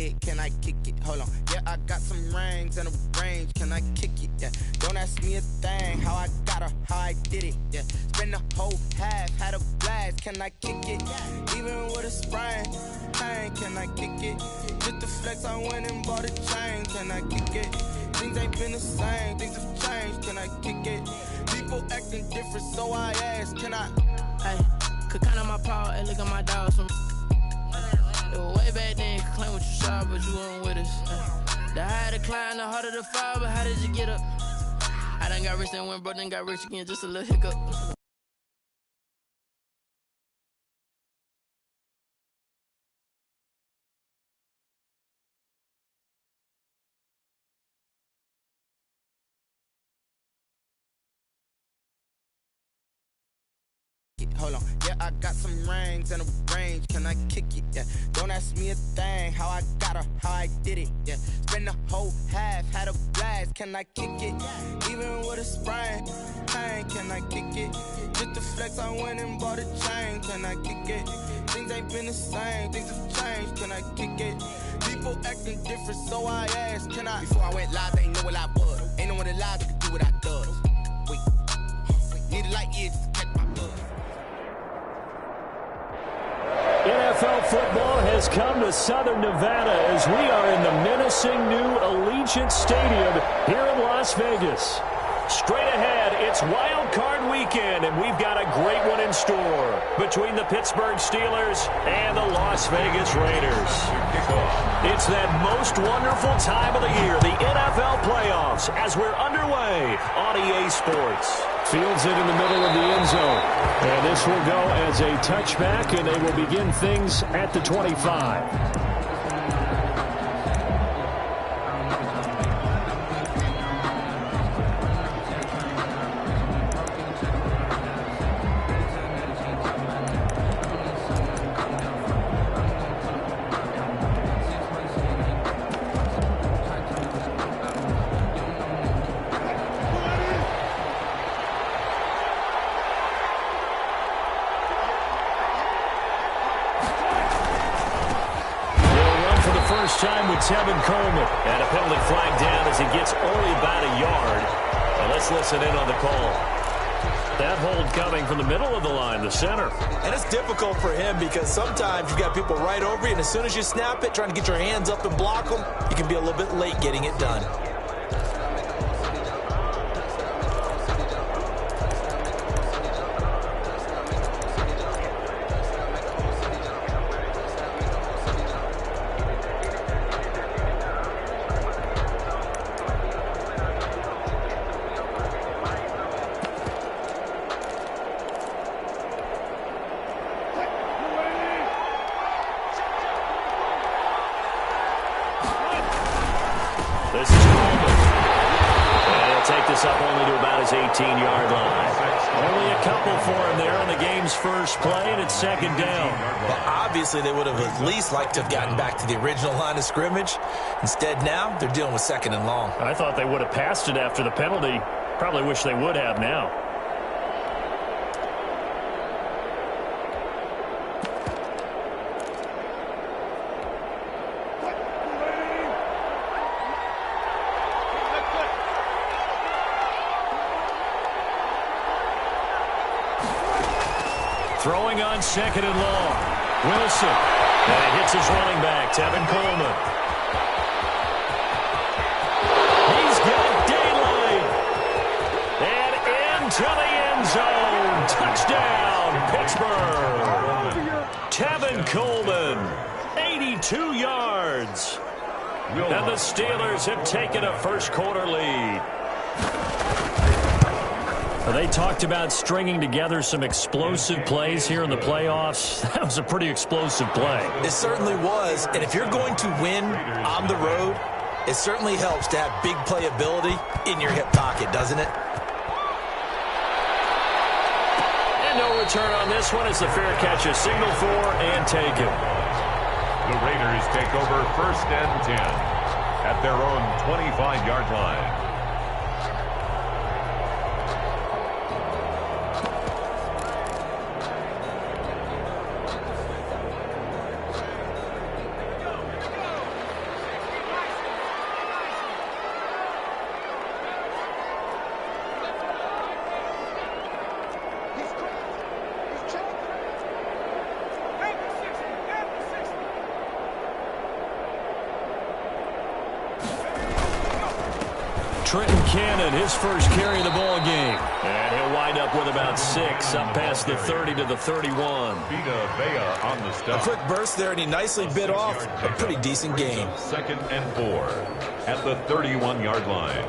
head, can I kick it? Hold on, yeah, I got some rings and a range, can I kick it? Yeah, don't ask me a thing, how I got her, how I did it. Yeah, spend the whole half, had a blast, can I kick it? Even with a sprain, pain, can I kick it? Just the flex, I went and bought a chain, can I kick it? Things ain't been the same, things have changed, can I kick it? People acting different, so I ask, can I? Hey, could count on my power, hey, look at my dogs from. It was way back then, you could claim what you saw, but you weren't with us. The higher the climb, the harder the fall, but how did you get up? I done got rich, then went broke, then got rich again, just a little hiccup. Hold on, yeah, I got some rings and a range, can I kick it? Yeah, don't ask me a thing, how I got her, how I did it. Yeah, spend the whole half, had a blast, can I kick it? Even with a sprain, pain, can I kick it? Just the flex, I went and bought a chain, can I kick it? Things ain't been the same, things have changed, can I kick it? People acting different, so I asked, can I? Before I went live, they ain't know what I was. Ain't no one alive that could do what I does. Wait, need a light year just to catch my buzz. NFL football has come to Southern Nevada as we are in the menacing new Allegiant Stadium here in Las Vegas. Straight ahead, it's Wild Card Weekend, and we've got a great one in store between the Pittsburgh Steelers and the Las Vegas Raiders. It's that most wonderful time of the year, the NFL playoffs, as we're underway on EA Sports. Fields it in the middle of the end zone. And this will go as a touchback, and they will begin things at the 25. Time with Tevin Coleman. And a penalty flag down as he gets only about a yard. And let's listen in on the call. That hold coming from the middle of the line, the center. And it's difficult for him because sometimes you've got people right over you, and as soon as you snap it, trying to get your hands up and block them, you can be a little bit late getting it done. This is Coleman. And he'll take this up only to about his 18-yard line. Only a couple for him there on the game's first play, and it's second down. Well, obviously they would have at least liked to have gotten back to the original line of scrimmage. Instead now, they're dealing with second and long. I thought they would have passed it after the penalty. Probably wish they would have now. Throwing on second and long. Wilson. And it hits his running back, Tevin Coleman. He's got daylight. And into the end zone. Touchdown, Pittsburgh. Tevin Coleman, 82 yards. And the Steelers have taken a first quarter lead. They talked about stringing together some explosive plays here in the playoffs. That was a pretty explosive play. It certainly was. And if you're going to win on the road, it certainly helps to have big playability in your hip pocket, doesn't it? And no return on this one as the fair catch is signaled for and taken. The Raiders take over 1st and 10 at their own 25-yard line. Trenton Cannon, his first carry of the ball game. And he'll wind up with about 6, up past the 30 to the 31. Vita Vea on the stop. A quick burst there, and he nicely bit off a pretty decent gain. 2nd and 4 at the 31-yard line.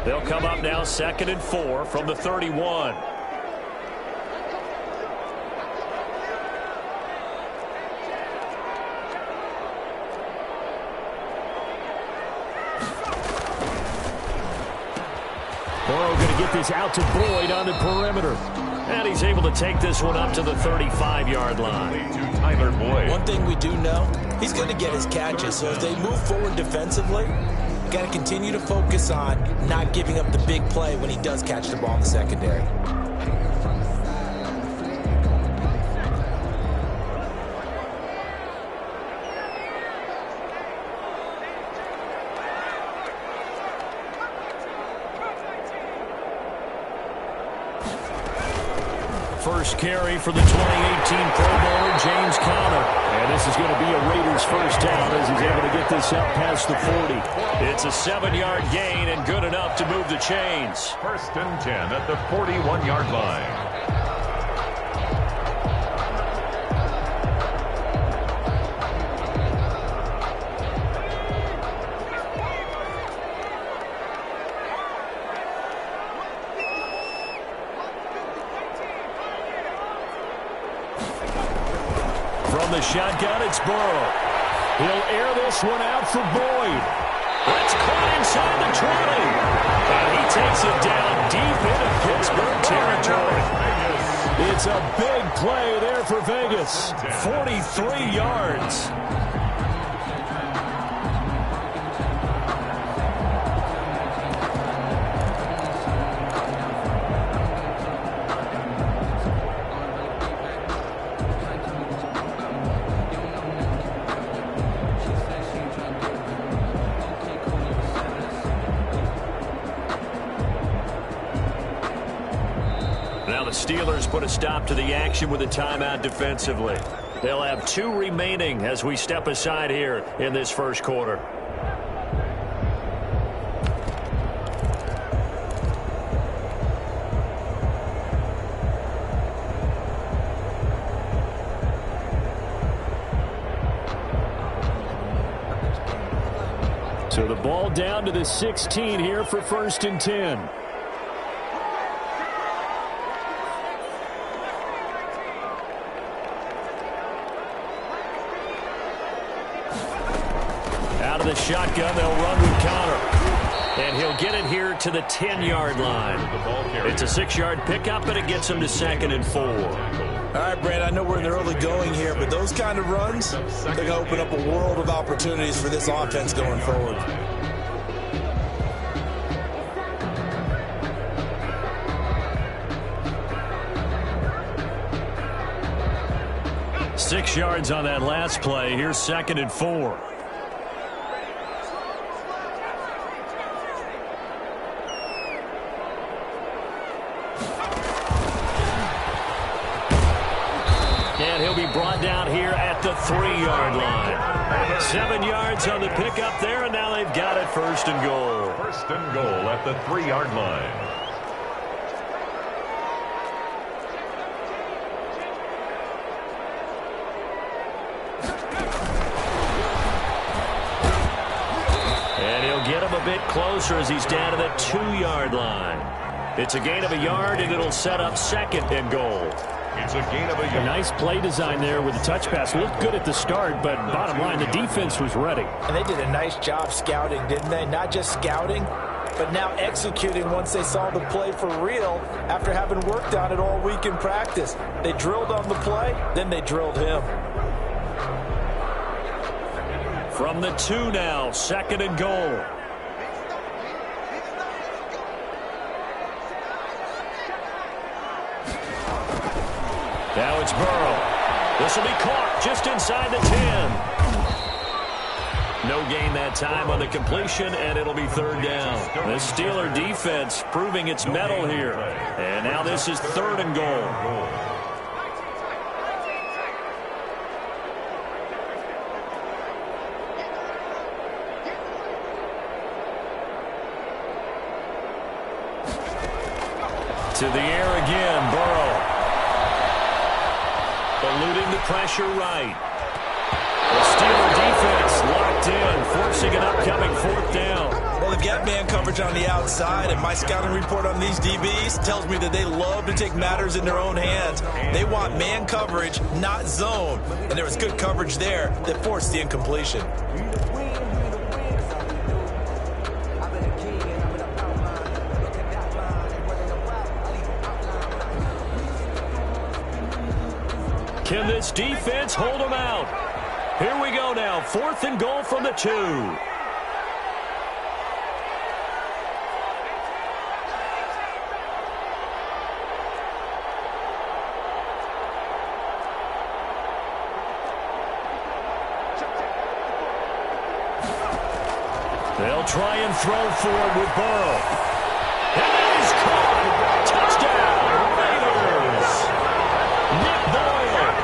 They'll come up now 2nd and 4 from the 31. Burrow going to get this out to Boyd on the perimeter. And he's able to take this one up to the 35-yard line. To Tyler Boyd. One thing we do know, he's going to get his catches. So as they move forward defensively, got to continue to focus on not giving up the big play when he does catch the ball in the secondary. First carry for the 2018 Pro Bowler, James Conner. And this is going to be a Raiders first down as he's able to get this up past the 40. It's a 7-yard gain and good enough to move the chains. 1st and 10 at the 41-yard line. From the shotgun, it's Burrow. He'll air this one out for Boyd. It's caught inside the 20. And he takes it down deep into Pittsburgh territory. It's a big play there for Vegas. 43 yards. Steelers put a stop to the action with a timeout defensively. They'll have 2 remaining as we step aside here in this first quarter. So the ball down to the 16 here for 1st and 10. Out of the shotgun, they'll run with Conner. And he'll get it here to the 10-yard line. It's a 6-yard pickup, and it gets him to 2nd and 4. All right, Brad, I know we're in the early going here, but those kind of runs, they're going to open up a world of opportunities for this offense going forward. Six yards on that last play. Here's 2nd and 4. And he'll be brought down here at the 3-yard line. 7 yards on the pickup there, and now they've got it 1st and goal. 1st and goal at the 3-yard line. Get him a bit closer as he's down to the 2-yard line. It's a gain of a yard, and it'll set up 2nd and goal. It's a gain of a yard. A nice play design there with the touch pass. Looked good at the start, but bottom line, the defense was ready. And they did a nice job scouting, didn't they? Not just scouting, but now executing once they saw the play for real after having worked on it all week in practice. They drilled on the play, then they drilled him. From the 2 now, 2nd and goal. Now it's Burrow. This will be caught just inside the 10. No gain that time on the completion, and it'll be third down. The Steeler defense proving its mettle here. And now this is 3rd and goal. To the air again, Burrow. Eluding the pressure right. The Steeler defense locked in, forcing an upcoming 4th down. Well, they've got man coverage on the outside, and my scouting report on these DBs tells me that they love to take matters in their own hands. They want man coverage, not zone. And there was good coverage there that forced the incompletion. Can this defense hold them out? Here we go now. 4th and goal from the 2. They'll try and throw forward with Burrow. And he's caught. Touchdown, Raiders. Nick Boyle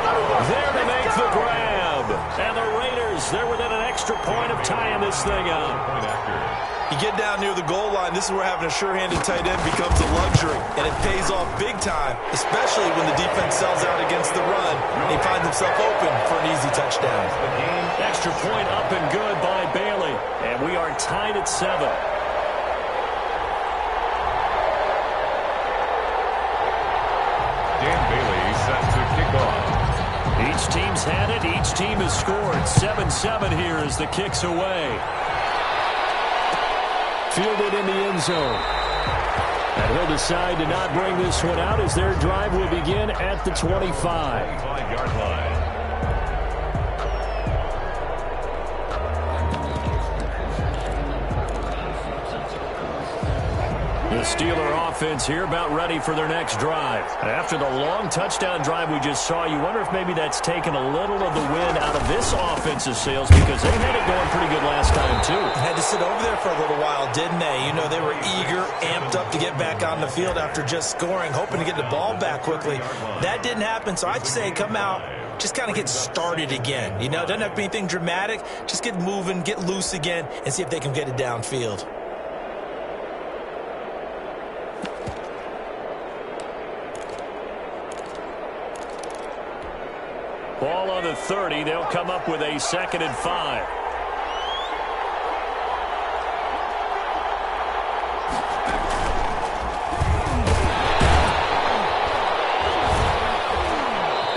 there to make the grab. And the Raiders, they're within an extra point of tying this thing up. You get down near the goal line, this is where having a sure-handed tight end becomes a luxury. And it pays off big time, especially when the defense sells out against the run. And he finds himself open for an easy touchdown. Extra point up and good by Bailey. And we are tied at 7. Dan Bailey set to kick off. Each team's had it. Each team has scored. 7-7 here as the kick's away. Fielded in the end zone. And he'll decide to not bring this one out as their drive will begin at the 25. 25-yard line. The Steeler offense here about ready for their next drive. After the long touchdown drive we just saw, you wonder if maybe that's taken a little of the wind out of this offensive sails because they had it going pretty good last time too. Had to sit over there for a little while, didn't they? You know, they were eager, amped up to get back on the field after just scoring, hoping to get the ball back quickly. That didn't happen, so I'd say come out, just kind of get started again. You know, doesn't have to be anything dramatic. Just get moving, get loose again, and see if they can get it downfield. Ball on the 30. They'll come up with a 2nd and 5.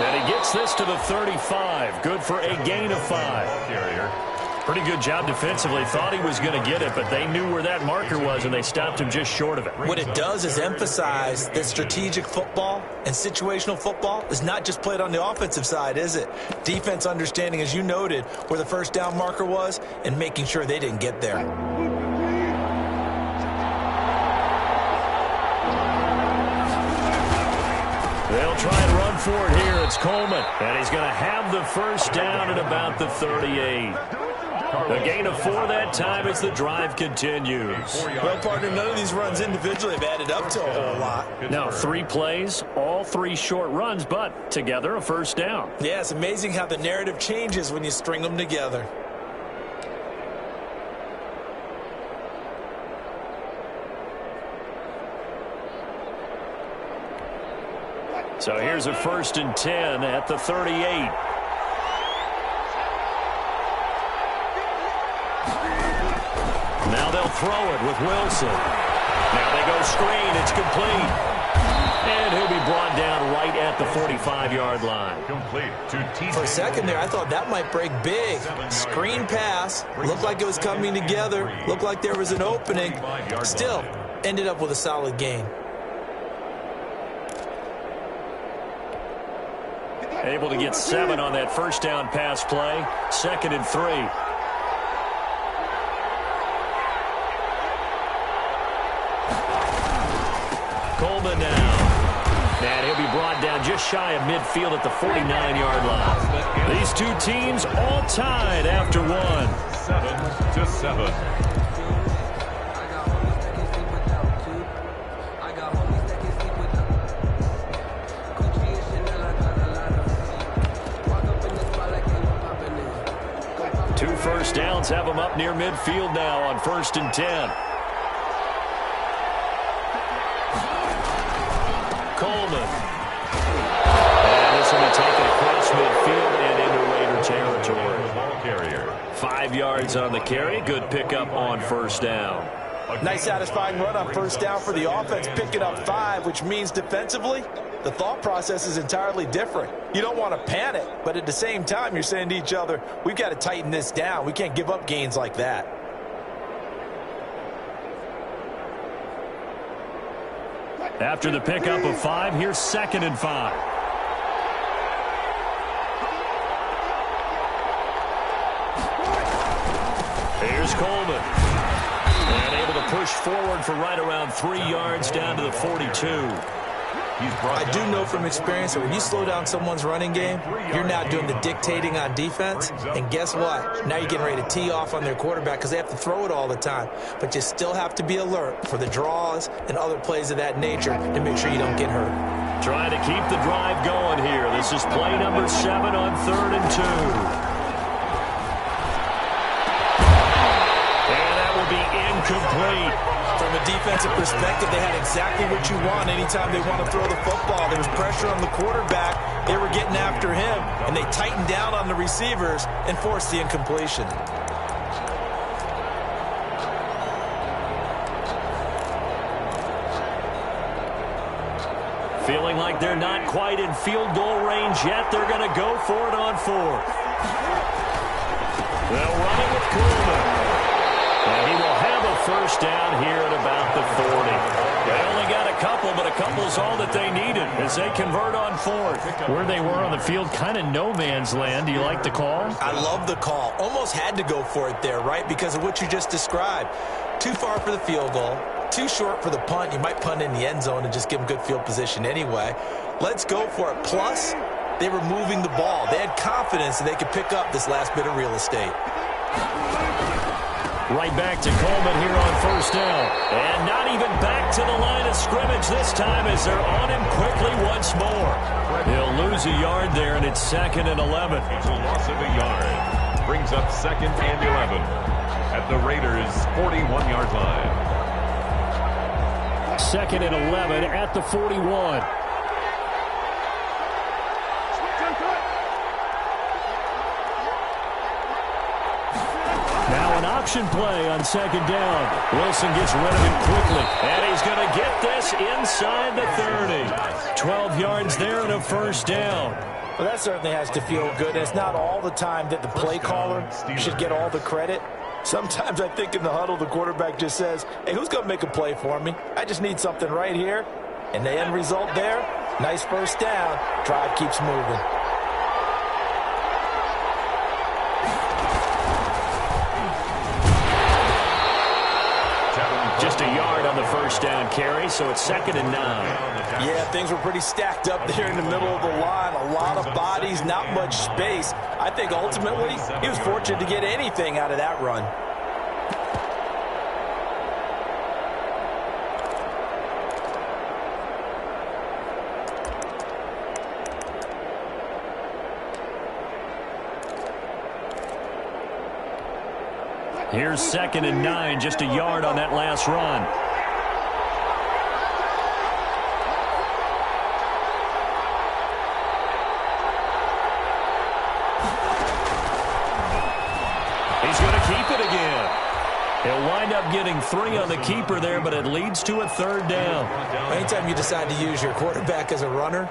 And he gets this to the 35. Good for a gain of 5. Carrier. Pretty good job defensively. Thought he was going to get it, but they knew where that marker was, and they stopped him just short of it. What it does is emphasize that strategic football and situational football is not just played on the offensive side, is it? Defense understanding, as you noted, where the first down marker was and making sure they didn't get there. They'll try and run for it here. It's Coleman, and he's going to have the first down at about the 38. A gain of 4 that time as the drive continues. Well, partner, none of these runs individually have added up to a whole lot. Now, 3 plays, all 3 short runs, but together a first down. Yeah, it's amazing how the narrative changes when you string them together. So here's a 1st and 10 at the 38. Now they'll throw it with Wilson. Now they go screen. It's complete. And he'll be brought down right at the 45-yard line. Complete to TJ. For a second there, I thought that might break big. Screen pass. Looked like it was coming together. Looked like there was an opening. Still, ended up with a solid gain. Able to get 7 on that first down pass play. 2nd and 3. Coleman now. And he'll be brought down just shy of midfield at the 49-yard line. These two teams all tied after 1. 27-7. Two first downs have them up near midfield now on 1st and 10. Coleman. And this will be taken across midfield and into Raider territory. Ball carrier. 5 yards on the carry. Good pickup on 1st down. Nice satisfying run on 1st down for the offense, picking up 5, which means defensively, the thought process is entirely different. You don't want to panic, but at the same time, you're saying to each other, we've got to tighten this down. We can't give up gains like that. After the pickup of 5, here's 2nd and 5. Here's Coleman. And able to push forward for right around 3 yards down to the 42. I do know from experience that when you slow down someone's running game, you're now doing the dictating on defense. And guess what? Now you're getting ready to tee off on their quarterback because they have to throw it all the time. But you still have to be alert for the draws and other plays of that nature to make sure you don't get hurt. Trying to keep the drive going here. This is play number 7 on 3rd and 2. And that will be incomplete. From a defensive perspective, they had exactly what you want anytime they want to throw the football. There was pressure on the quarterback. They were getting after him, and they tightened down on the receivers and forced the incompletion. Feeling like they're not quite in field goal range yet. They're going to go for it on 4th. They'll run it with Coleman. And he will have a 1st down here at about the 40. They only got a couple, but a couple's all that they needed as they convert on 4th. Where they were on the field, kind of no man's land. Do you like the call? I love the call. Almost had to go for it there, right, because of what you just described. Too far for the field goal, too short for the punt. You might punt in the end zone and just give them good field position anyway. Let's go for it. Plus, they were moving the ball. They had confidence that they could pick up this last bit of real estate. Right back to Coleman here on 1st down. And not even back to the line of scrimmage this time as they're on him quickly once more. He'll lose a yard there, and it's 2nd and 11. It's a loss of a yard. Brings up 2nd and 11 at the Raiders' 41-yard line. 2nd and 11 at the 41. Now an option play on 2nd down. Wilson gets rid of it quickly. And he's going to get this inside the 30. 12 yards there and a 1st down. Well, that certainly has to feel good. It's not all the time that the play caller should get all the credit. Sometimes I think in the huddle, the quarterback just says, hey, who's going to make a play for me? I just need something right here. And the end result there, nice 1st down. Drive keeps moving. Just a yard on the 1st down carry, so it's 2nd and 9. Yeah, things were pretty stacked up there in the middle of the line. A lot of bodies, not much space. I think ultimately he was fortunate to get anything out of that run. Here's 2nd and 9, just a yard on that last run. He's going to keep it again. He'll wind up getting 3 on the keeper there, but it leads to a 3rd down. Anytime you decide to use your quarterback as a runner,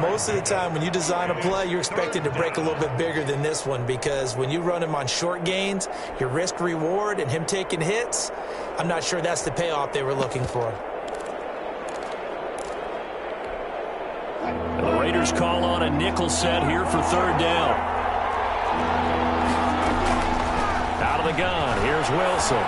most of the time when you design a play, you're expected to break a little bit bigger than this one because when you run him on short gains, your risk-reward and him taking hits, I'm not sure that's the payoff they were looking for. The Raiders call on a nickel set here for 3rd down. Out of the gun, here's Wilson.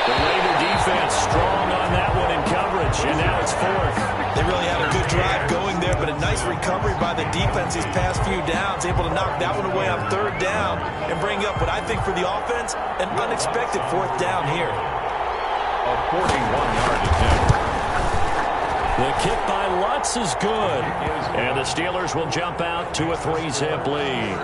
The Raider defense strong on that one in coverage, and now it's 4th. They really had a good drive going there, but a nice nice recovery by the defense these past few downs, able to knock that one away on third down and bring up what I think for the offense, an unexpected fourth down here. A 41-yard attempt. The kick by Lutz is good. And the Steelers will jump out to a 3-zip lead.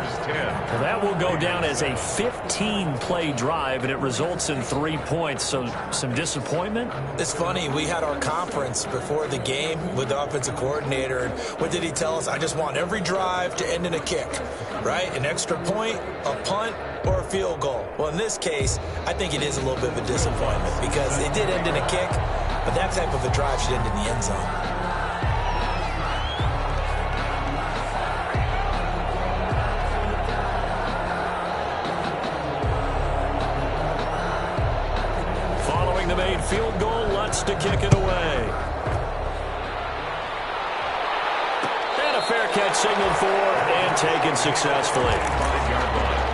That will go down as a 15-play drive, and it results in 3 points. So some disappointment? It's funny. We had our conference before the game with the offensive coordinator. And what did he tell us? I just want every drive to end in a kick, right? An extra point, a punt, or a field goal. Well, in this case, I think it is a little bit of a disappointment because it did end in a kick, but that type of a drive should end in the end zone. Following the made field goal, Lutz to kick it away. And a fair catch signaled for and taken successfully. 5-yard line.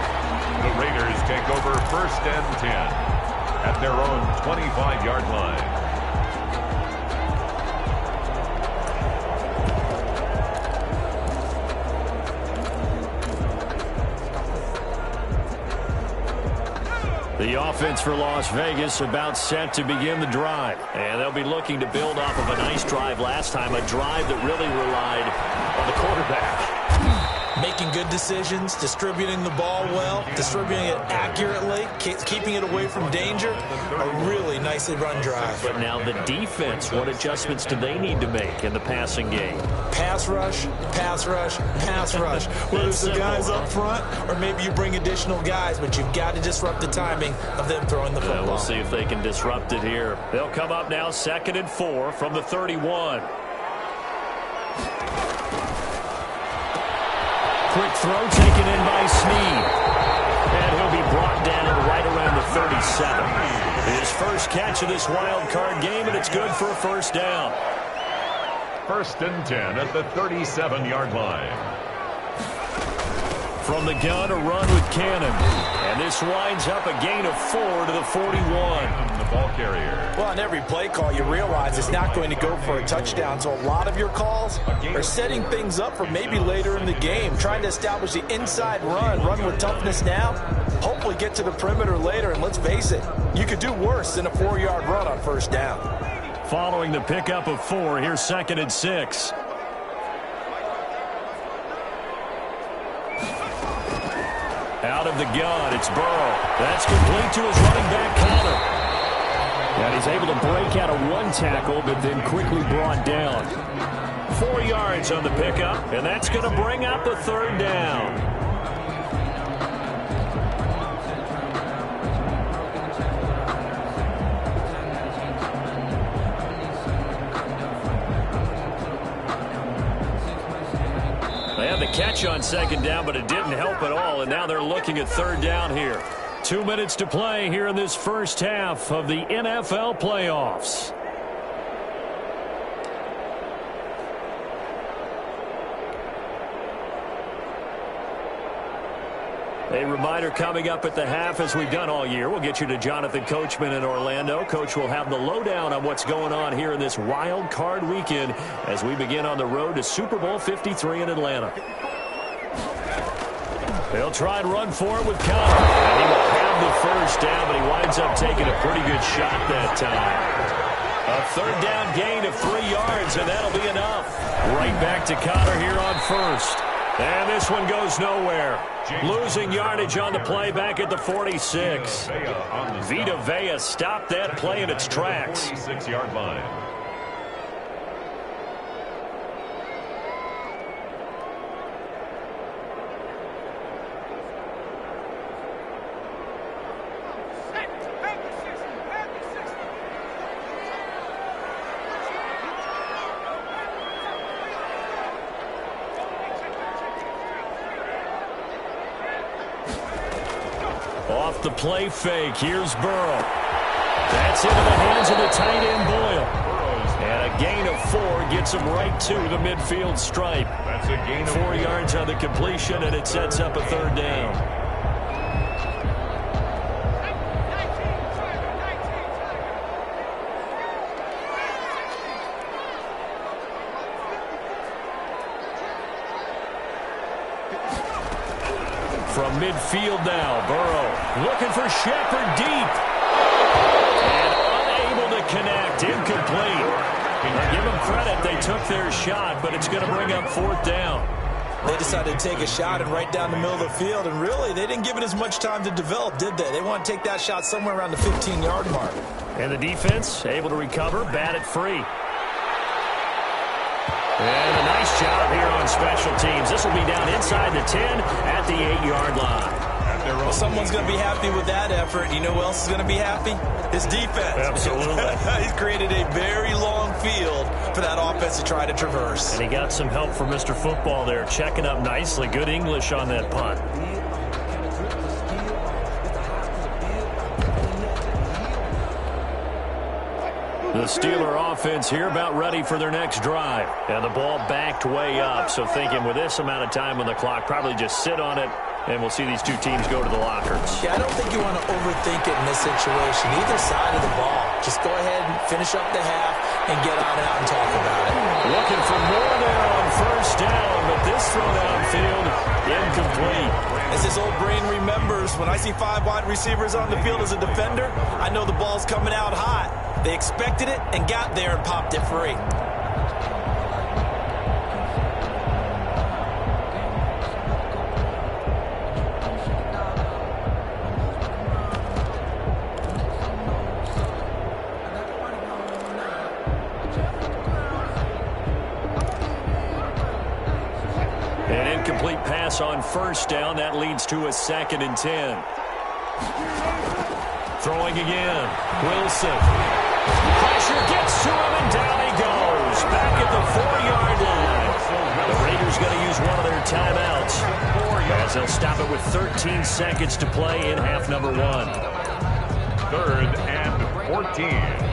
The Raiders take over 1st and 10 at their own 25-yard line. The offense for Las Vegas about set to begin the drive. And they'll be looking to build off of a nice drive last time, a drive that really relied on the quarterback. Making good decisions, distributing the ball well, distributing it accurately, keeping it away from danger. A really nicely run drive. But now the defense, what adjustments do they need to make in the passing game? Pass rush, pass rush, pass rush. Whether it's the guys up front or maybe you bring additional guys, but you've got to disrupt the timing of them throwing the football. We'll see if they can disrupt it here. They'll come up now 2nd and 4 from the 31. Quick throw taken in by Snead. And he'll be brought down right around the 37. His first catch of this wild card game, and it's good for a 1st down. 1st and 10 at the 37-yard line. From the gun, a run with Cannon. And this winds up a gain of 4 to the 41. The ball carrier. Well, on every play call, you realize it's not going to go for a touchdown. So a lot of your calls are setting things up for maybe later in the game, trying to establish the inside run with toughness now, hopefully get to the perimeter later. And let's face it, you could do worse than a 4-yard run on 1st down. Following the pickup of 4, here's 2nd and 6. Out of the gun, it's Burrow. That's complete to his running back, Connor. And he's able to break out of one tackle, but then quickly brought down. 4 yards on the pickup, and that's going to bring up a 3rd down. They had the catch on 2nd down, but it didn't help at all, and now they're looking at 3rd down here. 2 minutes to play here in this first half of the NFL playoffs. A reminder coming up at the half, as we've done all year. We'll get you to Jonathan Coachman in Orlando. Coach will have the lowdown on what's going on here in this wild card weekend as we begin on the road to Super Bowl 53 in Atlanta. They'll try and run for it with Connor. And he will have the 1st down, but he winds up taking a pretty good shot that time. A 3rd down gain of 3 yards, and that'll be enough. Right back to Connor here on 1st. And this one goes nowhere. Losing yardage on the play back at the 46. Vita Vea stopped that play in its tracks. 46-yard line. Off the play fake, here's Burrow. That's into the hands of the tight end Boyle. And a gain of 4 gets him right to the midfield stripe. That's a gain of 4 yards on the completion, and it sets up a 3rd down. From midfield now, Burrow looking for Shepard deep. And unable to connect, incomplete. Now give them credit, they took their shot, but it's going to bring up 4th down. They decided to take a shot and right down the middle of the field, and really, they didn't give it as much time to develop, did they? They want to take that shot somewhere around the 15-yard mark. And the defense able to recover, bat it free. And a nice job here on special teams. This will be down inside the 10 at the 8-yard line. Well, someone's going to be happy with that effort. You know who else is going to be happy? His defense. Absolutely. He's created a very long field for that offense to try to traverse. And he got some help from Mr. Football there, checking up nicely. Good English on that punt. The Steeler offense here about ready for their next drive. And the ball backed way up, so thinking with this amount of time on the clock, probably just sit on it, and we'll see these two teams go to the lockers. Yeah, I don't think you want to overthink it in this situation. Either side of the ball. Just go ahead and finish up the half and get on out and talk about it. Looking for more there on 1st down, but this throw downfield, incomplete. As this old brain remembers, when I see 5 wide receivers on the field as a defender, I know the ball's coming out hot. They expected it and got there and popped it free. An incomplete pass on 1st down. That leads to a 2nd and 10. Throwing again. Wilson. Pressure gets to him, and down he goes. Back at the 4-yard line. The Raiders going to use one of their timeouts, as they'll stop it with 13 seconds to play in half number 1. 3rd and 14.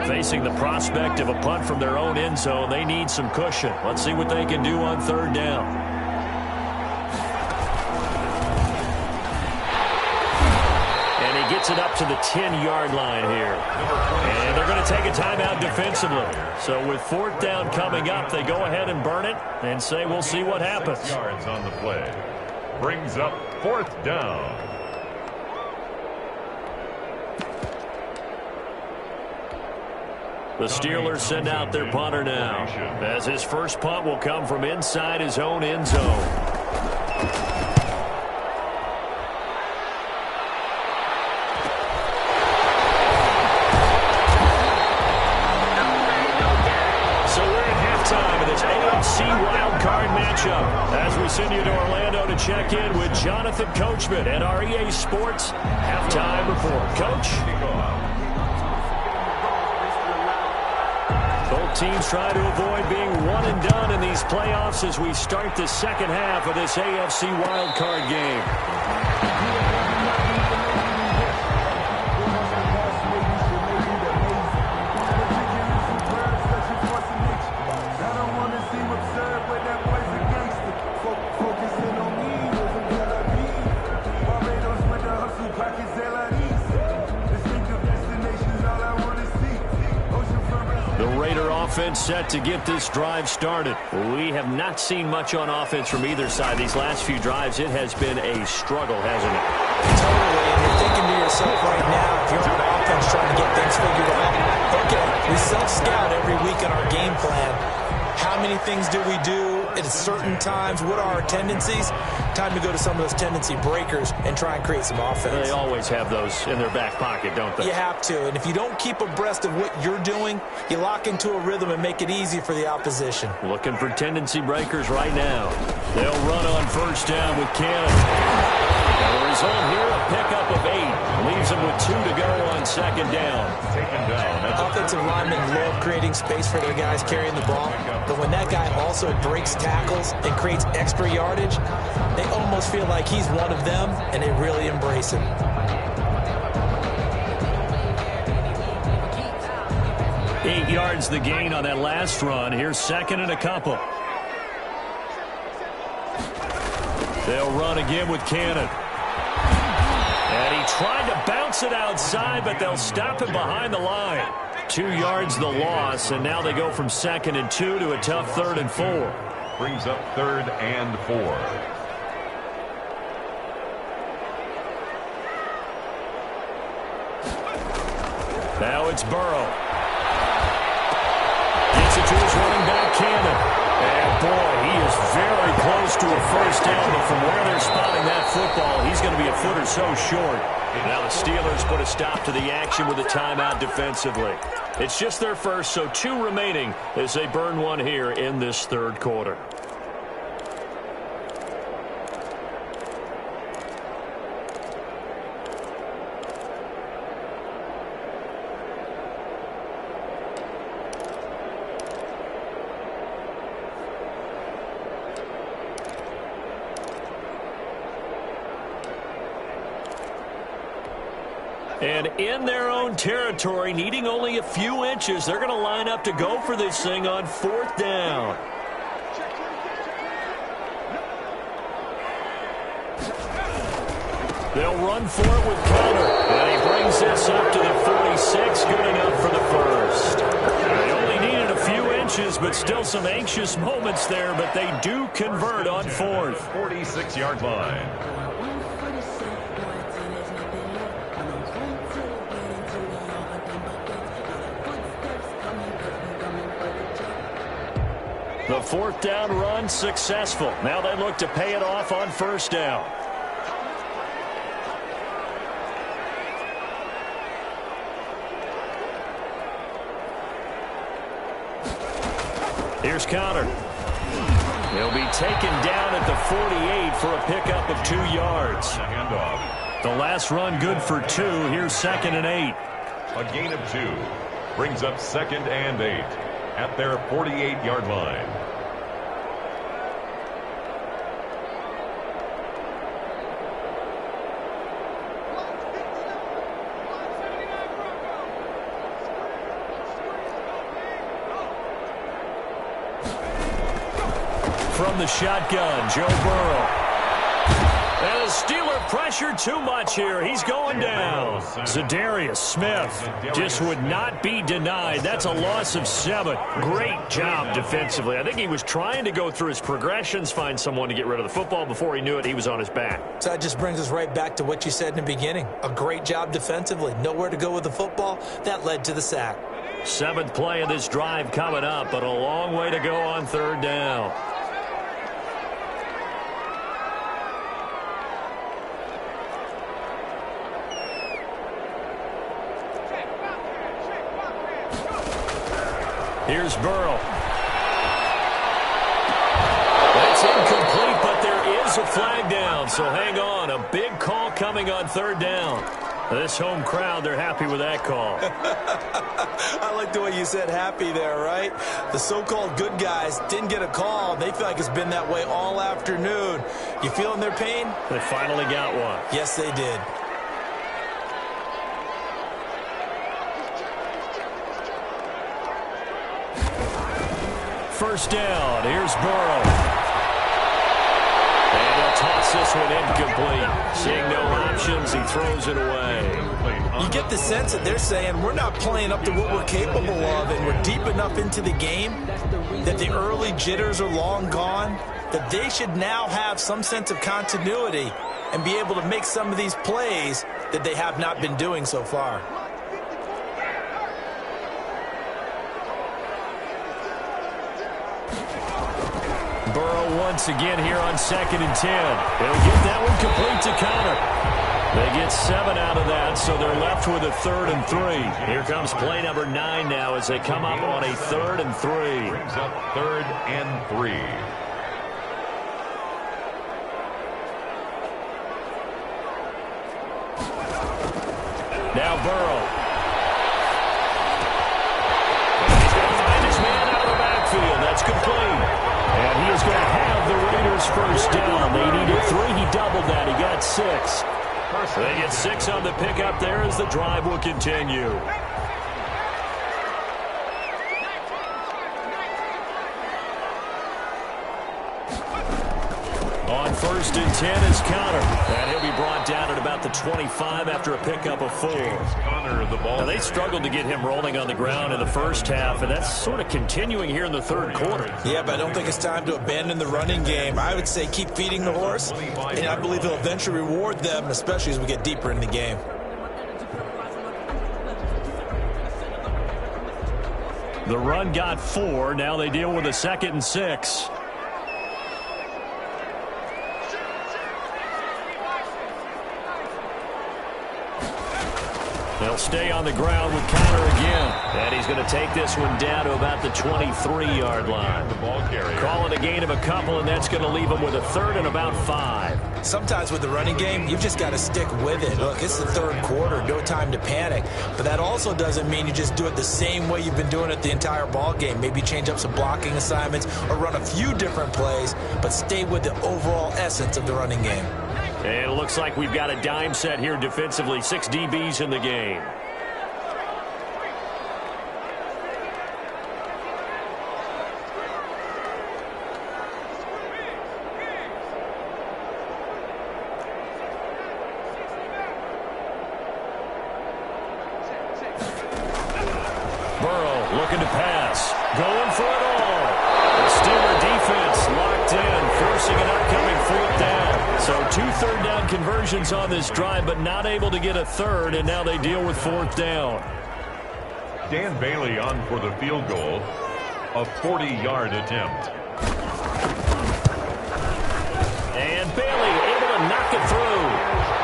Facing the prospect of a punt from their own end zone, they need some cushion. Let's see what they can do on 3rd down. And he gets it up to the 10-yard line here. And they're going to take a timeout defensively. So with 4th down coming up, they go ahead and burn it and say we'll see what happens. 6 yards on the play. Brings up 4th down. The Steelers send out their punter now, as his first punt will come from inside his own end zone. So we're at halftime in this AFC wildcard matchup, as we send you to Orlando to check in with Jonathan Coachman at our EA Sports halftime report. Coach? Both teams try to avoid being one and done in these playoffs as we start the second half of this AFC wildcard game. Offense set to get this drive started. We have not seen much on offense from either side. These last few drives, it has been a struggle, hasn't it? Totally, and you're thinking to yourself right now, if you're on offense trying to get things figured out, okay, we self-scout every week in our game plan. How many things do we do at certain times? What are our tendencies? Time to go to some of those tendency breakers and try and create some offense. They always have those in their back pocket, don't they? You have to, and if you don't keep abreast of what you're doing, you lock into a rhythm and make it easy for the opposition. Looking for tendency breakers right now. They'll run on 1st down with Cannon. And the result here, a pickup of 8. Leaves them with 2 to go on 2nd down. Taken down. Offensive linemen love creating space for their guys carrying the ball, but when that guy also breaks tackles and creates extra yardage, they almost feel like he's one of them, and they really embrace him. Eight yards the gain on that last run. Here's 2nd and a couple. They'll run again with Cannon. And And he tried to bounce it outside, but they'll stop him behind the line. 2 yards the loss, and now they go from 2nd and 2 to a tough 3rd and 4. Brings up 3rd and 4. Now it's Burrow. Gets it to his running back, Cannon. And, boy, he is very close to a first down, but from where they're spotting that football, he's going to be a foot or so short. Now the Steelers put a stop to the action with a timeout defensively. It's just their first, so 2 remaining as they burn one here in this 3rd quarter. And in their own territory, needing only a few inches, they're going to line up to go for this thing on 4th down. They'll run for it with Conner. And he brings this up to the 46, good enough for the first. They only needed a few inches, but still some anxious moments there, but they do convert on 4th. 46-yard line. The 4th down run successful. Now they look to pay it off on 1st down. Here's Conner. He'll be taken down at the 48 for a pickup of 2 yards. Handoff. The last run good for 2. Here's 2nd and 8. A gain of 2. Brings up 2nd and 8 at their 48-yard line. From the shotgun, Joe Burrow. And the Steeler pressure too much here. He's going down. Zadarius Smith just would not be denied. That's a loss of 7. Great job defensively. I think he was trying to go through his progressions, find someone to get rid of the football. Before he knew it, he was on his back. So that just brings us right back to what you said in the beginning. A great job defensively. Nowhere to go with the football. That led to the sack. 7th play of this drive coming up, but a long way to go on 3rd down. Here's Burrow. That's incomplete, but there is a flag down, so hang on. A big call coming on 3rd down. This home crowd, they're happy with that call. I like the way you said happy there, right? The so-called good guys didn't get a call. They feel like it's been that way all afternoon. You feeling their pain? They finally got one. Yes, they did. First down. Here's Burrow. And he'll toss this one incomplete. Seeing no options, he throws it away. You get the sense that they're saying we're not playing up to what we're capable of, and we're deep enough into the game that the early jitters are long gone, that they should now have some sense of continuity and be able to make some of these plays that they have not been doing so far. Burrow once again here on 2nd and 10. They'll get that one complete to Conner. They get 7 out of that, so they're left with a 3rd and 3. Here comes play number 9 now as they come up on a 3rd and 3. Brings up 3rd and 3. Now Burrow. He's going to find his man out of the backfield. That's complete. And he is going to have the Raiders first down. They needed 3. He doubled that. He got 6. They get 6 on the pickup there as the drive will continue. On 1st and 10 is Conner. And he'll be brought down at about the 25 after a pickup of 4. Now, they struggled to get him rolling on the ground in the first half, and that's sort of continuing here in the third quarter. Yeah, but I don't think it's time to abandon the running game. I would say keep feeding the horse, and I believe he'll eventually reward them, especially as we get deeper in the game. The run got 4. Now they deal with a 2nd and 6. They'll stay on the ground with Connor again. And he's going to take this one down to about the 23-yard line. Call it a gain of a couple, and that's going to leave him with a 3rd and about 5. Sometimes with the running game, you've just got to stick with it. Look, it's the third quarter, no time to panic. But that also doesn't mean you just do it the same way you've been doing it the entire ball game. Maybe change up some blocking assignments or run a few different plays, but stay with the overall essence of the running game. And it looks like we've got a dime set here defensively. 6 DBs in the game. Burrow looking to pass. Going for it all. The Steeler defense locked in, forcing an upcoming 4th down. So 2 third-down conversions on this drive, but not able to get a 3rd, and now they deal with 4th down. Dan Bailey on for the field goal, a 40-yard attempt. And Bailey able to knock it through,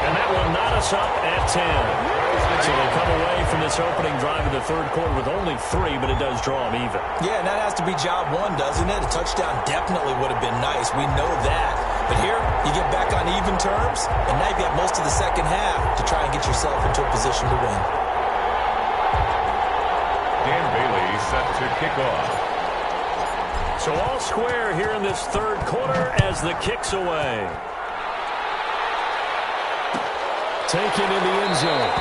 and that will knot us up at 10. So they come away from this opening drive in the third quarter with only 3, but it does draw them even. Yeah, and that has to be job 1, doesn't it? A touchdown definitely would have been nice. We know that. But here, you get back on even terms, and now you've got most of the second half to try and get yourself into a position to win. Dan Bailey set to kick off. So all square here in this third quarter as the kick's away. Taken in the end zone.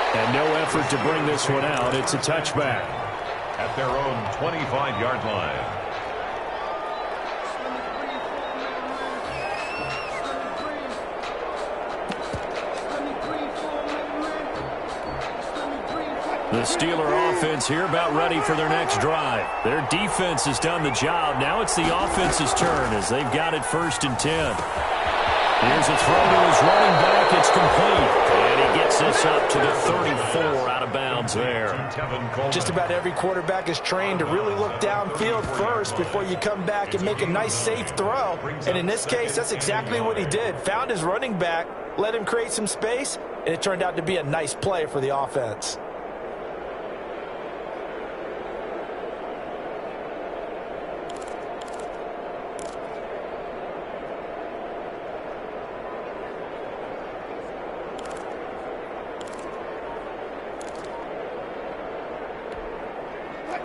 And no effort to bring this one out. It's a touchback. At their own 25-yard line. The Steeler offense here about ready for their next drive. Their defense has done the job. Now it's the offense's turn as they've got it 1st and 10. Here's a throw to his running back. It's complete. And he gets this up to the 34 out of bounds there. Just about every quarterback is trained to really look downfield first before you come back and make a nice, safe throw. And in this case, that's exactly what he did. Found his running back, let him create some space, and it turned out to be a nice play for the offense.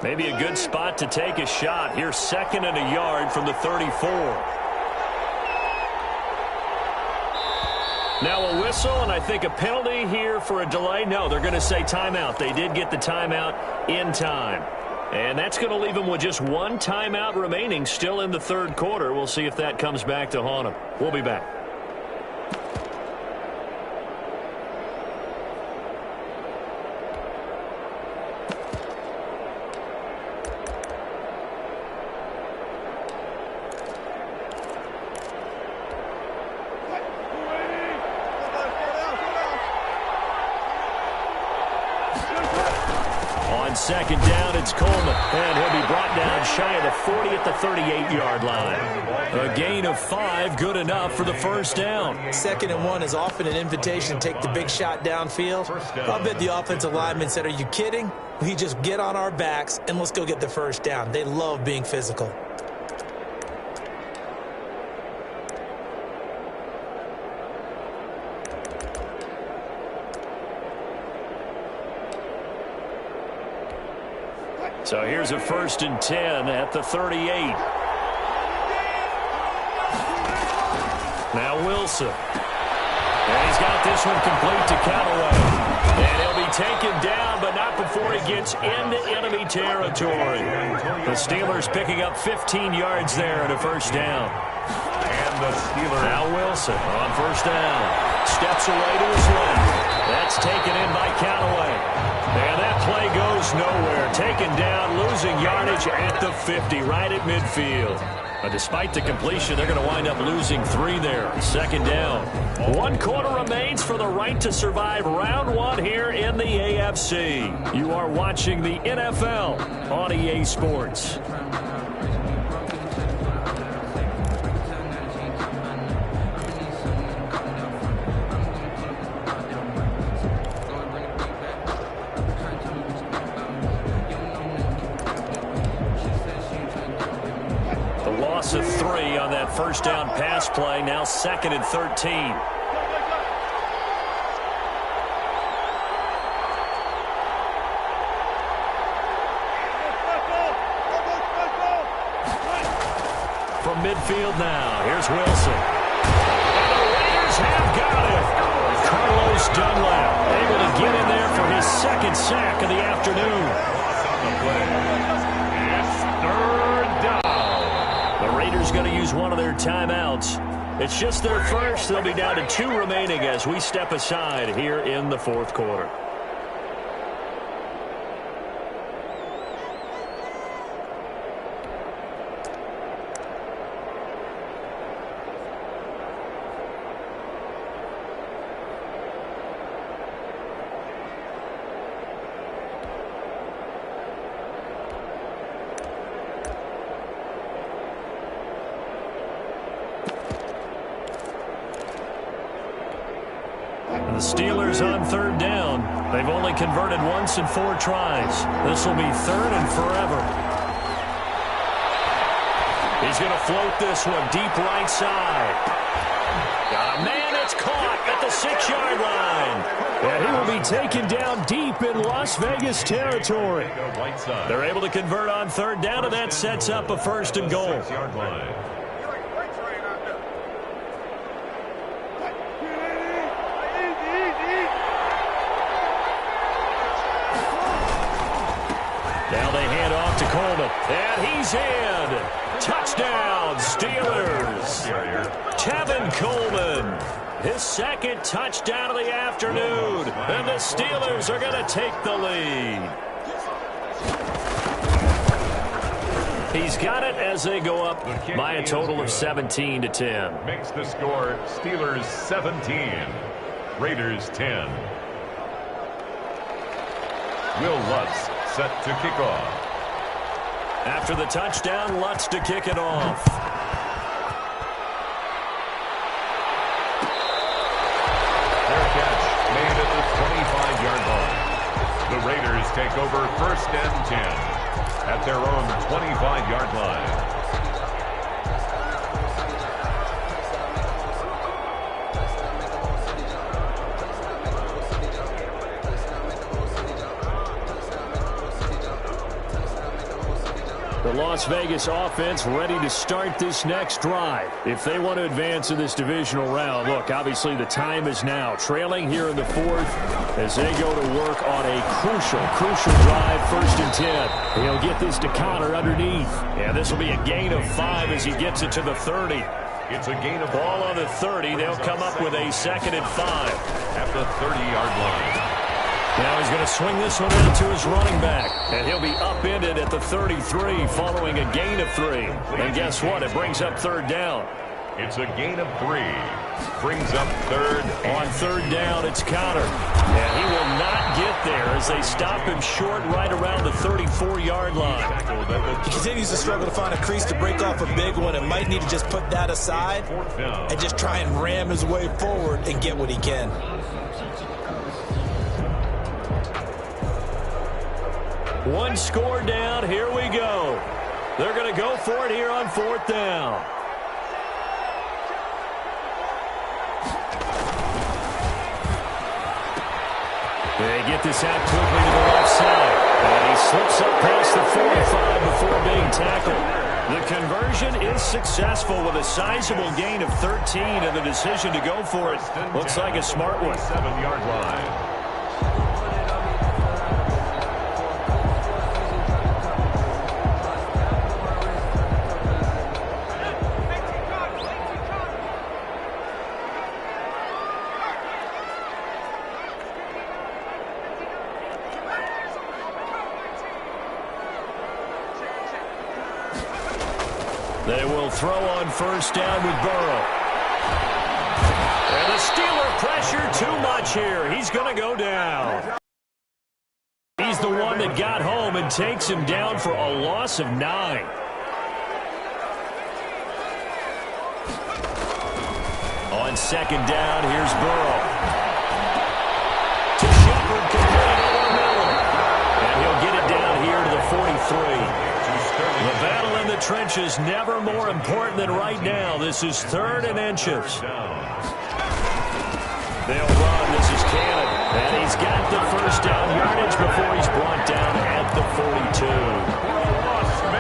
Maybe a good spot to take a shot. Here's 2nd and a yard from the 34. Now a whistle, and I think a penalty here for a delay. No, they're going to say timeout. They did get the timeout in time. And that's going to leave them with just 1 timeout remaining still in the third quarter. We'll see if that comes back to haunt them. We'll be back. Second down, it's Coleman, and he'll be brought down shy of the 40 at the 38-yard line. A gain of 5, good enough for the 1st down. 2nd and 1 is often an invitation to take the big shot downfield. I bet the offensive linemen said, are you kidding? We just get on our backs and let's go get the 1st down. They love being physical. So here's a 1st and 10 at the 38. Now Wilson. And he's got this one complete to Callaway. And he'll be taken down, but not before he gets into enemy territory. The Steelers picking up 15 yards there and a first down. And the Steelers. Now Wilson on first down. Steps away to his left. That's taken in by Callaway. And that play goes nowhere. Taken down, losing yardage at the 50, right at midfield. But despite the completion, they're going to wind up losing 3 there. Second down. 1 quarter remains for the right to survive round 1 here in the AFC. You are watching the NFL on EA Sports. Of 3 on that first down pass play. Now 2nd and 13. From midfield now, here's Wilson. And the Raiders have got it. Carlos Dunlap able to get in there for his 2nd sack of the afternoon. It's 3rd down. The Raiders going to use one of their timeouts. It's just their first. They'll be down to 2 remaining as we step aside here in the 4th quarter. The Steelers on 3rd down. They've only converted once in 4 tries. This will be 3rd and forever. He's going to float this one deep right side. Got a man, it's caught at the 6-yard line. And he will be taken down deep in Las Vegas territory. They're able to convert on 3rd down, and that sets up a 1st and goal. 6-yard line. Now they hand off to Coleman. And he's in. Touchdown, Steelers. Tevin Coleman. His 2nd touchdown of the afternoon. And the Steelers are going to take the lead. He's got it as they go up by a total of 17-10. Makes the score Steelers 17, Raiders 10. Will Lutz set to kick off. After the touchdown, Lutz to kick it off. Their catch made at the 25-yard line. The Raiders take over 1st and 10 at their own 25-yard line. The Las Vegas offense ready to start this next drive. If they want to advance in this divisional round, look, obviously the time is now. Trailing here in the 4th as they go to work on a crucial drive, 1st and 10. He'll get this to Connor underneath. And this will be a gain of 5 as he gets it to the 30. It's a gain of ball on the 30. They'll come up with a 2nd and 5. At the 30-yard line. Now he's going to swing this one out to his running back. And he'll be upended at the 33 following a gain of 3. And guess what? It brings up 3rd down. It's a gain of 3. Brings up 3rd. On 3rd down, it's Connor. And he will not get there as they stop him short right around the 34-yard line. He continues to struggle to find a crease to break off a big one and might need to just put that aside and just try and ram his way forward and get what he can. One score down. Here we go. They're going to go for it here on 4th down. They get this out quickly to the left side. And he slips up past the 45 before being tackled. The conversion is successful with a sizable gain of 13, and the decision to go for it looks like a smart one. 7-yard line. They will throw on first down with Burrow. And the Steeler pressure too much here. He's going to go down. He's the one that got home and takes him down for a loss of 9. On second down, here's Burrow. To Shepard, complete over the middle. And he'll get it down here to the 43. The battle in the trenches never more important than right now. This is 3rd and inches. They'll run. This is Cannon. And he's got the first down yardage before he's brought down at the 42.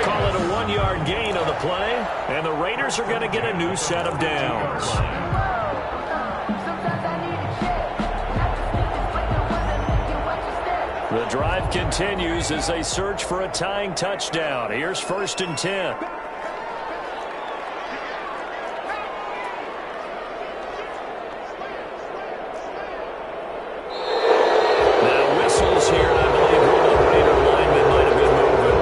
Call it a 1-yard gain on the play. And the Raiders are going to get a new set of downs. The drive continues as they search for a tying touchdown. Here's 1st and 10. Now whistles here, and I believe one of the Raider linemen might have been moving.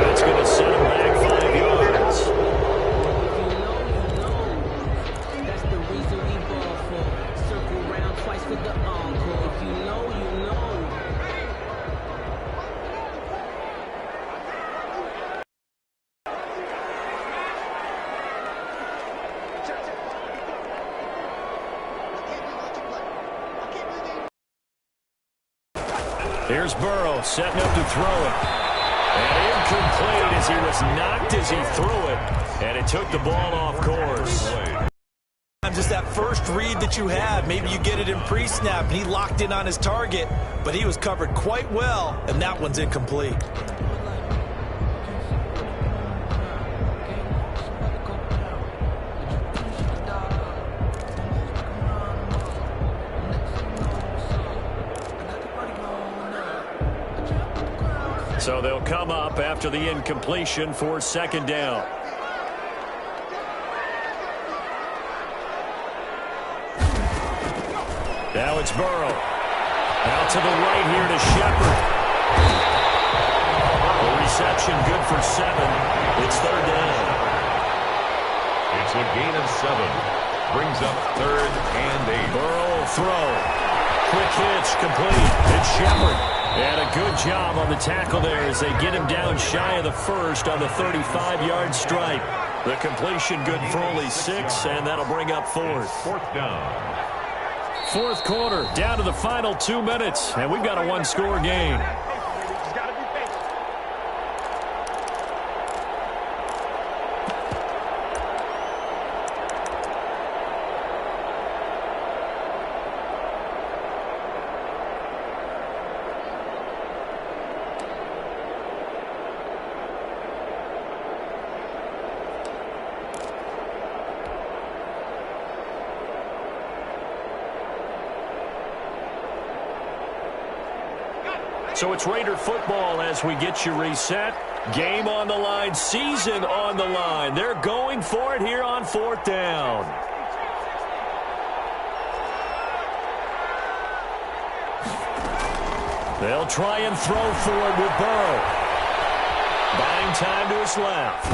That's going to set him back 5 yards. That's the reason we ball for. Circle round twice for the encore. If you know, you know. Here's Burrow setting up to throw it. And incomplete as he was knocked as he threw it. And it took the ball off course. Just that first read that you have, maybe you get it in pre-snap, and he locked in on his target, but he was covered quite well, and that one's incomplete. So they'll come up after the incompletion for second down. Now it's Burrow. Out to the right here to Shepard. The reception good for 7. It's 3rd down. It's a gain of 7. Brings up 3rd and 8. Burrow will throw. Quick hitch complete. It's Shepard. And a good job on the tackle there as they get him down shy of the first on the 35-yard stripe. The completion good for only 6, and that'll bring up 4th. 4th down. 4th quarter, down to the final 2 minutes, and we've got a 1-score game. So it's Raider football as we get you reset. Game on the line, season on the line. They're going for it here on 4th down. They'll try and throw forward with Burrow. Buying time to his left.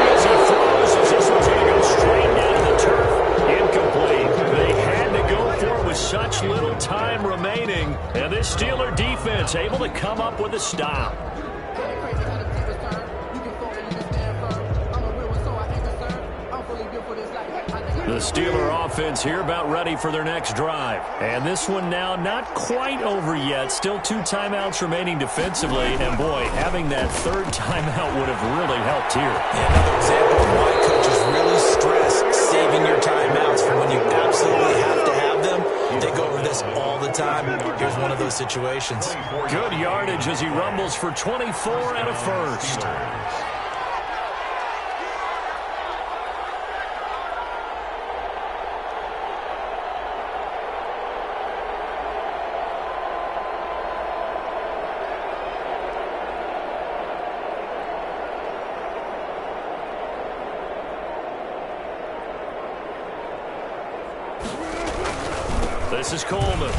As he throws, this one's going to go straight down to the turf. Incomplete. They had to go for it with such little time remaining. And this Steeler defense able to come up with a stop. The Steeler offense here about ready for their next drive. And this one now not quite over yet. Still 2 timeouts remaining defensively. And boy, having that 3rd timeout would have really helped here. Another example of why coaches really stress saving your timeouts for when you absolutely have to have them. They go over this all the time. Here's one of those situations. Good yardage as he rumbles for 24 and a first. This is Coleman.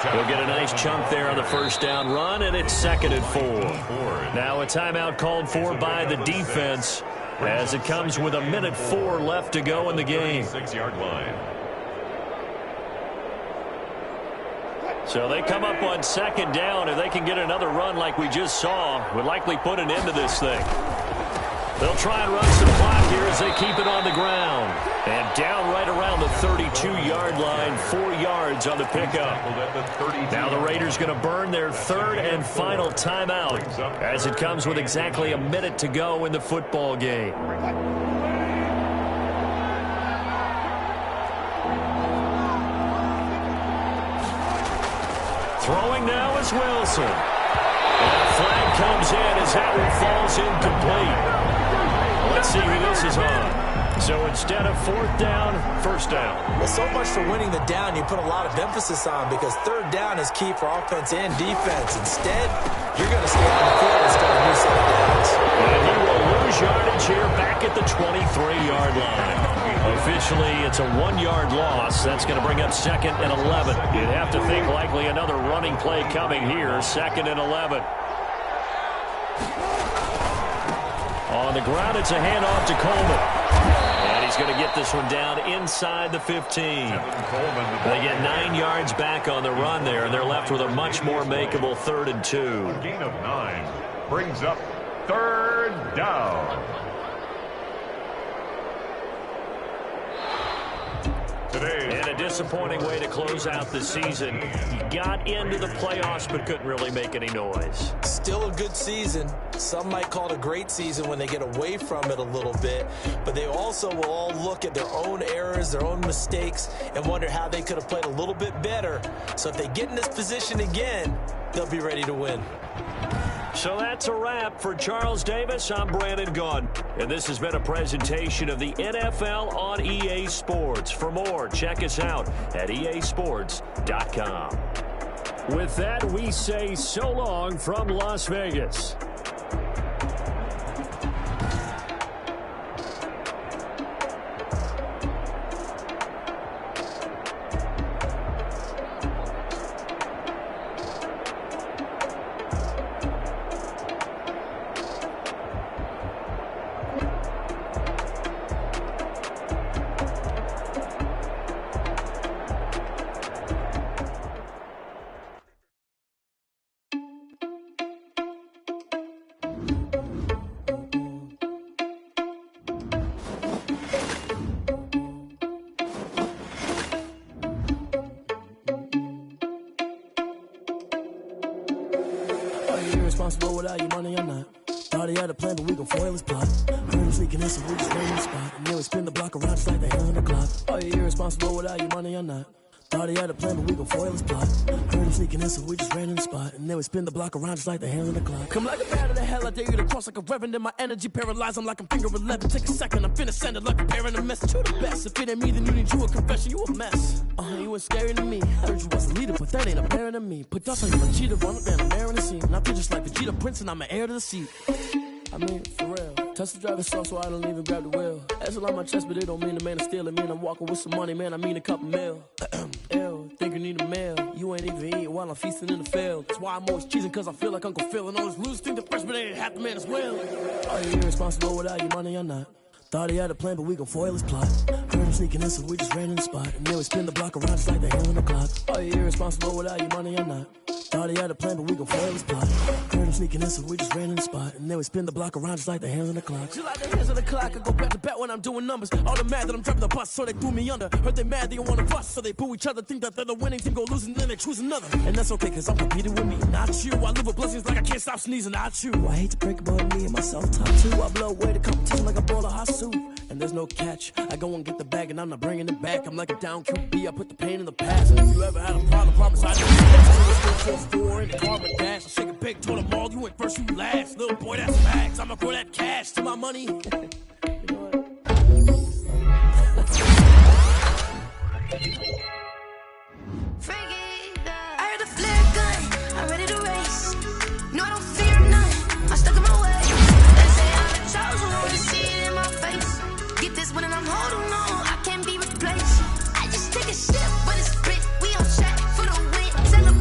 He'll get a nice chunk there on the first down run, and it's 2nd and 4. Now a timeout called for by the defense as it comes with 1:04 left to go in the game. 6-yard line. So they come up on 2nd down. If they can get another run like we just saw, would likely put an end to this thing. They'll try and run some clock here as they keep it on the ground. And down right around the 32-yard line, 4 yards on the pickup. Now the Raiders going to burn their 3rd and final timeout as it comes with exactly 1 minute to go in the football game. Throwing now is Wilson. And a flag comes in as that one falls incomplete. Let's see who this is on. So instead of 4th down, 1st down. Well, so much for winning the down you put a lot of emphasis on because 3rd down is key for offense and defense. Instead, you're going to stay on the field and start a new set of downs. And he will lose yardage here back at the 23-yard line. Officially, it's a 1-yard loss. That's going to bring up 2nd and 11. You'd have to think likely another running play coming here. 2nd and 11. On the ground, it's a handoff to Coleman. And he's going to get this one down inside the 15. They get 9 yards back on the run there, and they're left with a much more makeable 3rd and 2. A gain of 9 brings up 3rd down. And a disappointing way to close out the season. He got into the playoffs but couldn't really make any noise. Still a good season. Some might call it a great season when they get away from it a little bit, but they also will all look at their own errors, their own mistakes, and wonder how they could have played a little bit better. So if they get in this position again, they'll be ready to win. So that's a wrap for Charles Davis. I'm Brandon Gaudin, and this has been a presentation of the NFL on EA Sports. For more, check us out at easports.com. With that, we say so long from Las Vegas. Responsible without your money or not. Thought he had a plan, but we gon' foil his plot. Heard him sneaking in, so we just ran in the spot. And then we spin the block around just like the hands on the clock. Are you irresponsible without your money or not? Thought he had a plan, but we gon' foil his plot. Heard him sneaking in, so we just ran in the spot. And then we spin the block around just like the hands on the clock. Come like a bat of the hell, I dare you to cross like a reverend. In my energy paralyzed, I'm like I'm finger 11. Take a second, I'm finna send it like a parent a message. You the best, if it ain't me, then you need you a confession. You a mess. You ain't scary to me. Heard you was a leader, but that ain't apparent to me. Put dust on you, a cheater, run up and I'm airing the scene. And I feel just like Vegeta Prince, and I'm an heir to the seat. I mean, for real. Touch the driver's soft, so I don't even grab the wheel. That's a lot on my chest, but it don't mean the man is stealing. Mean I'm walking with some money, man. I mean a couple mil. Ew, think you need a meal. You ain't even eating while I'm feasting in the field. That's why I'm always cheesing, cause I feel like Uncle Phil. And all this loose think the freshman ain't half the man as well. Are you irresponsible without your money or not? Thought he had a plan, but we gon' foil his plot. Heard him sneaking in, so we just ran in the spot. And then we spin the block around just like the hands on the clock. Are you irresponsible without your money or not? Thought he had a plan, but we gon' foil his plot. Heard him sneaking in, so we just ran in the spot. And then we spin the block around just like the hands on the clock. Just like the hands on the clock, I go back to back when I'm doing numbers. All the mad that I'm driving the bus, so they threw me under. Heard they mad, they don't wanna bust, so they boo each other. Think that they're the winning team, go losing, then they choose another. And that's okay, cause I'm competing with me, not you. I live with blessings like I can't stop sneezing, not you. I hate to break about me and my self-talk too. I blow away the competition like a bowl of hot soup. And there's no catch. I go and get the bag and I'm not bringing it back. I'm like a down QB, I put the pain in the past. And if you ever had a problem, promise I just in the car with dash. I shake a big, told them all, you went first, you last. Little boy, that's facts. I'ma grow that cash to my money. You know what? I heard the flare gun, I'm ready to race. No, I don't fear none, I'm stuck in my way. They say I'm the chosen one, you see it in my face. Get this one and I'm holding on, I can't be replaced. I just take a sip, but it's split, we on track for the win. Celebrate.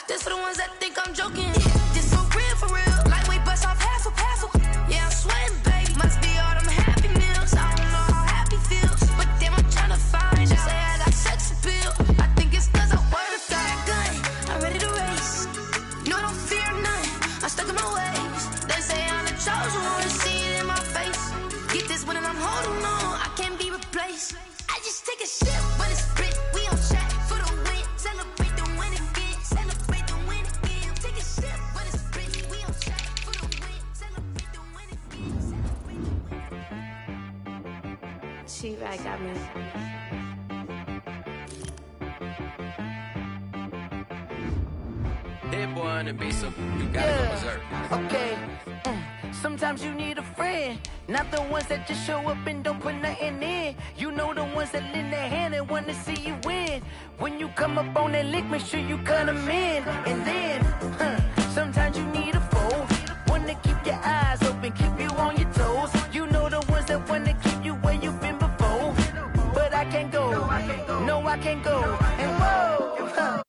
This for the ones that think I'm joking. This for real. Lightweight bust off half a. Yeah, I'm sweating, babe. Must be all them happy meals. I don't know how happy feels, but damn, I'm tryna find. Just say I got sex appeal. I think it's 'cause I work that gun. I'm ready to race. No, I don't fear none. I'm stuck in my ways. They say I'm the chosen one. See it in my face. Get this one and I'm holding on. I can't be replaced. I just take a sip, but it's split. We on chat for the win. Celebrate the win again. Celebrate the win again. Take a sip, but it's split. We on chat for the win. Celebrate the win again. She got me. That boy on the beat, so you gotta go berserk. Okay. Sometimes you need a friend, not the ones that just show up and don't put nothing in. You know the ones that lend their hand and want to see you win. When you come up on that lick, make sure you cut them in. And then, sometimes you need a foe, one to keep your eyes open, keep you on your toes. You know the ones that want to keep you where you've been before. But I can't go, no I can't go. And whoa.